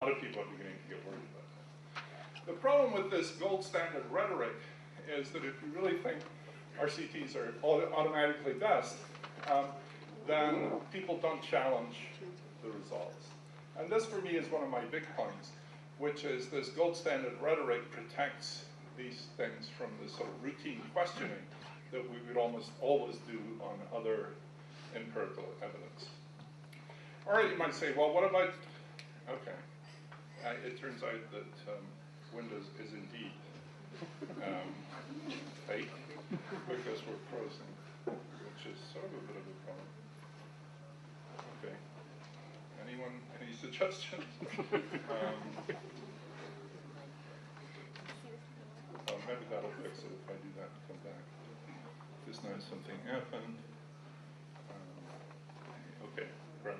lot of people are beginning to get worried about that. The problem with this gold standard rhetoric is that if you really think RCTs are automatically best, then people don't challenge the results. And this, for me, is one of my big points, which is this gold standard rhetoric protects these things from the sort of routine questioning that we would almost always do on other empirical evidence. Or you might say, well, what about, okay, it turns out that Windows is indeed fake because we're frozen, which is sort of a bit of a problem. Okay. Anyone, any suggestions? Maybe that'll fix it if I do that and come back. Just now something happened. Okay, great.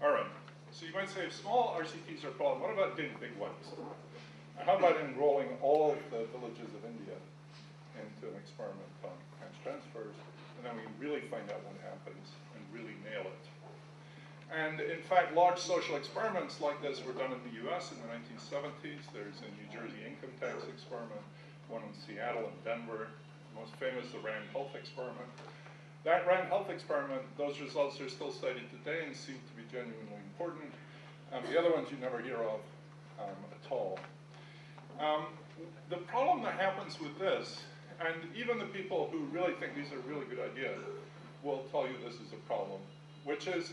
All right, so you might say if small RCTs are a problem, what about doing big ones? How about enrolling all of the villages of India into an experiment on cash transfers, and then we can really find out what happens and really nail it. And in fact, large social experiments like this were done in the US in the 1970s. There's a New Jersey income tax experiment, one in Seattle and Denver, most famous, the Rand Health experiment. That Rand Health experiment, those results are still cited today and seem to be genuinely important. The other ones you never hear of at all. The problem that happens with this, and even the people who really think these are really good ideas will tell you this is a problem, which is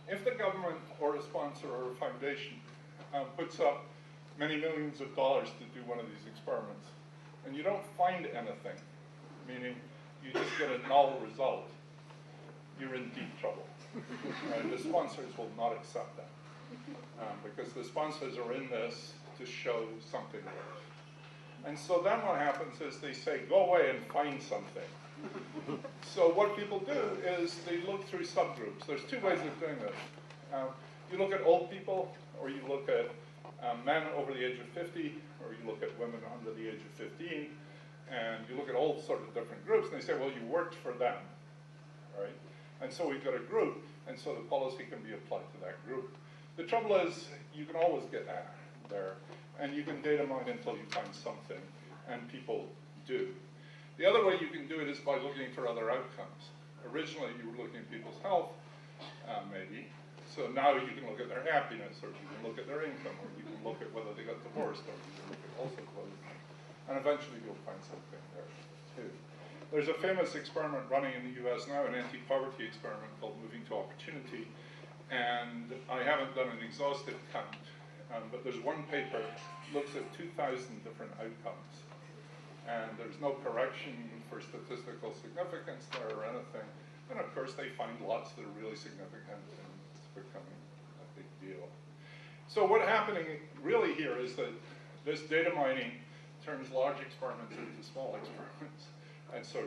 if the government or a sponsor or a foundation puts up many millions of dollars to do one of these experiments, and you don't find anything, meaning you just get a null result, you're in deep trouble. The sponsors will not accept that because the sponsors are in this to show something works. And so then what happens is they say, go away and find something. So what people do is they look through subgroups. There's two ways of doing this. You look at old people, or you look at men over the age of 50, or you look at women under the age of 15, and you look at all sorts of different groups, and they say, well, you worked for them, right? And so we've got a group, and so the policy can be applied to that group. The trouble is, you can always get there, and you can data mine until you find something, and people do. The other way you can do it is by looking for other outcomes. Originally, you were looking at people's health, maybe. So now you can look at their happiness, or you can look at their income, or you can look at whether they got divorced, or you can look at all sorts of other things. And eventually you'll find something there, too. There's a famous experiment running in the US now, an anti-poverty experiment called Moving to Opportunity. And I haven't done an exhaustive count, but there's one paper that looks at 2,000 different outcomes. And there's no correction for statistical significance there or anything. And of course, they find lots that are really significant, and it's becoming a big deal. So what's happening really here is that this data mining turns large experiments into small experiments. And so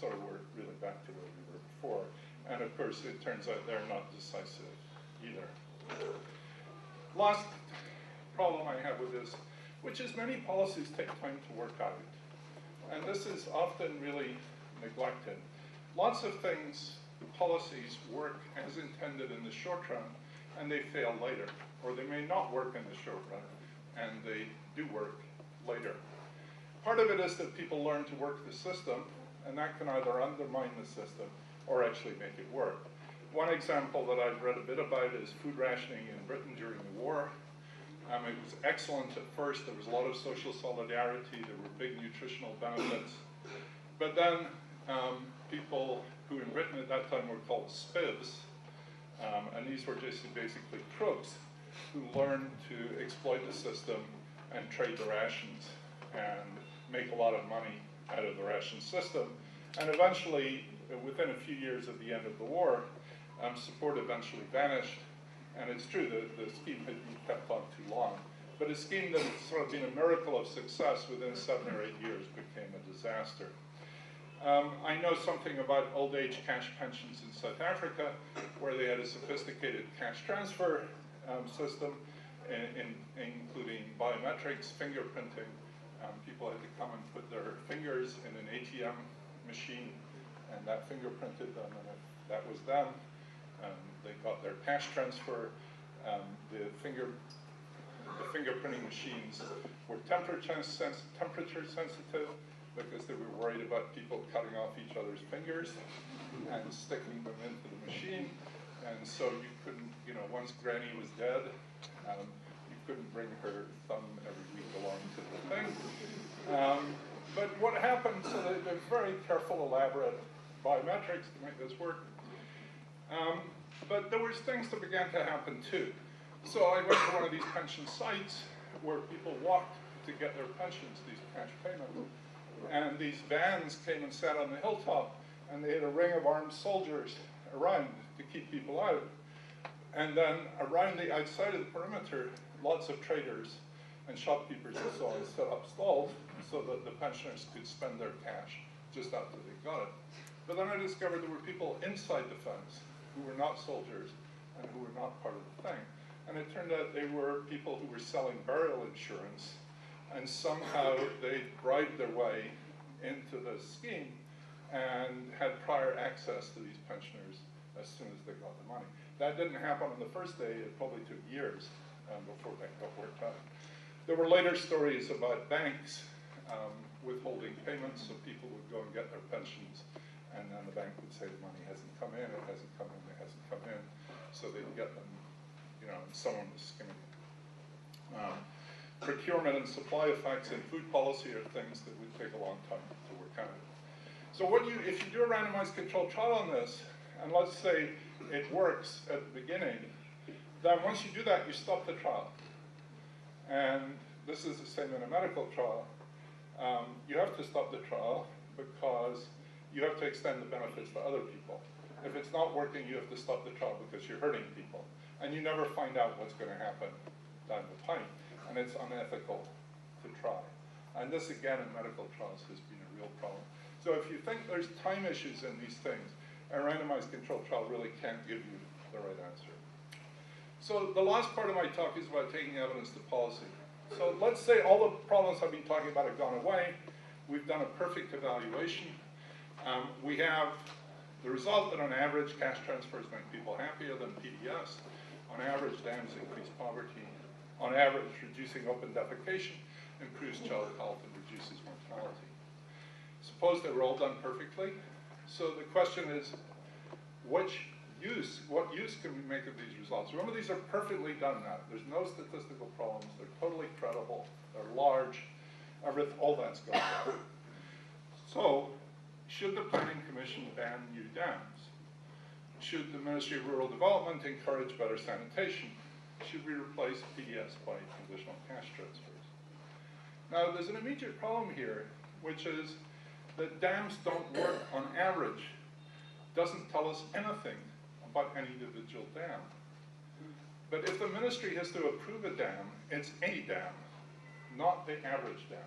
we're really back to where we were before. And of course, it turns out they're not decisive either. Last problem I have with this, which is many policies take time to work out. And this is often really neglected. Lots of things, policies work as intended in the short run, and they fail later. Or they may not work in the short run, and they do work later. Part of it is that people learn to work the system, and that can either undermine the system or actually make it work. One example that I've read a bit about is food rationing in Britain during the war. It was excellent at first. There was a lot of social solidarity. There were big nutritional benefits. But then people who in Britain at that time were called spivs, and these were just basically crooks who learned to exploit the system and trade the rations and make a lot of money out of the ration system. And eventually, within a few years of the end of the war, support eventually vanished. And it's true that the scheme had been kept on too long. But a scheme that had sort of been a miracle of success within 7 or 8 years became a disaster. I know something about old age cash pensions in South Africa, where they had a sophisticated cash transfer system, including biometrics, fingerprinting. People had to come and put their fingers in an ATM machine, and that fingerprinted them, and if that was them, They got their cash transfer. The fingerprinting machines were temperature sensitive because they were worried about people cutting off each other's fingers and sticking them into the machine. And so you couldn't, once Granny was dead, you couldn't bring her thumb every week along to the thing. But what happened, so they're very careful, elaborate biometrics to make this work. But there was things that began to happen too. So I went to one of these pension sites where people walked to get their pensions, these cash payments. And these vans came and sat on the hilltop, and they had a ring of armed soldiers around to keep people out. And then around the outside of the perimeter, lots of traders and shopkeepers and so on set up stalls so that the pensioners could spend their cash just after they got it. But then I discovered there were people inside the fence who were not soldiers and who were not part of the thing. And it turned out they were people who were selling burial insurance, and somehow they bribed their way into the scheme and had prior access to these pensioners as soon as they got the money. That didn't happen on the first day. It probably took years before that got worked out. There were later stories about banks withholding payments, so people would go and get their pensions, and then the bank would say the money hasn't come in, it hasn't come in, it hasn't come in, so they'd get them, and someone was skimming it. Procurement and supply effects in food policy are things that would take a long time to work out. So if you do a randomized controlled trial on this, and let's say it works at the beginning, then once you do that, you stop the trial. And this is the same in a medical trial. You have to stop the trial because you have to extend the benefits to other people. If it's not working, you have to stop the trial because you're hurting people. And you never find out what's going to happen down the pipe. And it's unethical to try. And this, again, in medical trials has been a real problem. So if you think there's time issues in these things, a randomized controlled trial really can't give you the right answer. So the last part of my talk is about taking evidence to policy. So let's say all the problems I've been talking about have gone away. We've done a perfect evaluation. We have the result that on average, cash transfers make people happier than PDS. On average, dams increase poverty. On average, reducing open defecation improves child health and reduces mortality. Suppose they were all done perfectly. So the question is, what use can we make of these results? Remember, these are perfectly done now. There's no statistical problems. They're totally credible. They're large. All that's going on. So, should the Planning Commission ban new dams? Should the Ministry of Rural Development encourage better sanitation? Should we replace PDS by conditional cash transfers? Now, there's an immediate problem here, which is that dams don't work on average. Doesn't tell us anything about any individual dam. But if the ministry has to approve a dam, it's a dam, not the average dam.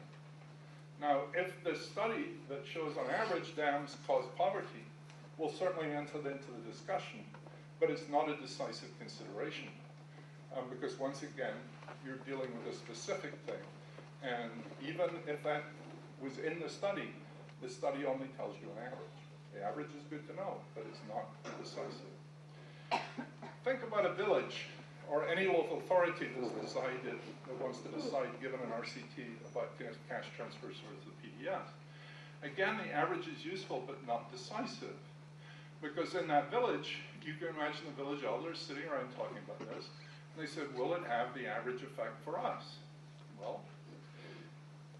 Now, if the study that shows on average dams cause poverty, we'll certainly enter into the discussion, but it's not a decisive consideration. Because once again, you're dealing with a specific thing. And even if that was in the study only tells you an average. The average is good to know, but it's not decisive. Think about a village or any local authority that wants to decide, given an RCT, about cash transfers versus the PDS. Again, the average is useful, but not decisive. Because in that village, you can imagine the village elders sitting around talking about this, and they said, will it have the average effect for us? Well,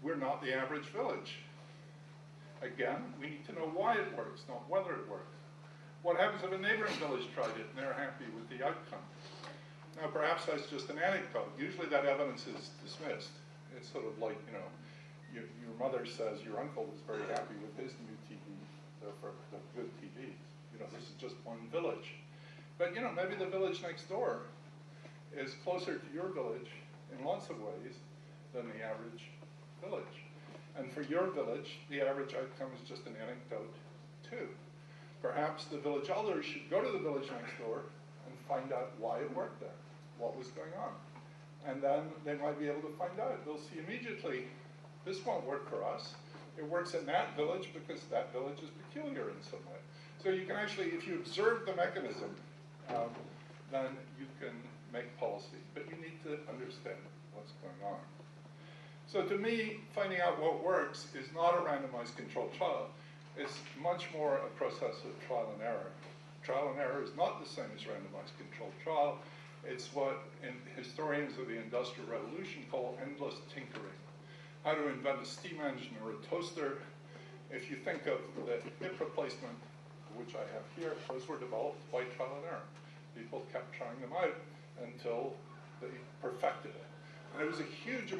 we're not the average village. Again, we need to know why it works, not whether it works. What happens if a neighboring village tried it and they're happy with the outcome? Now, perhaps that's just an anecdote. Usually that evidence is dismissed. It's sort of like, your mother says your uncle was very happy with his new TV, therefore they're good TVs. This is just one village. But, maybe the village next door is closer to your village in lots of ways than the average village. And for your village, the average outcome is just an anecdote too. Perhaps the village elders should go to the village next door and find out why it worked there, what was going on. And then they might be able to find out. They'll see immediately, this won't work for us. It works in that village because that village is peculiar in some way. So you can actually, if you observe the mechanism then you can make policy. But you need to understand what's going on. So to me, finding out what works is not a randomized controlled trial. It's much more a process of trial and error. Trial and error is not the same as randomized controlled trial. It's what historians of the Industrial Revolution call endless tinkering. How to invent a steam engine or a toaster. If you think of the hip replacement, which I have here, those were developed by trial and error. People kept trying them out until they perfected it. And it was a huge amount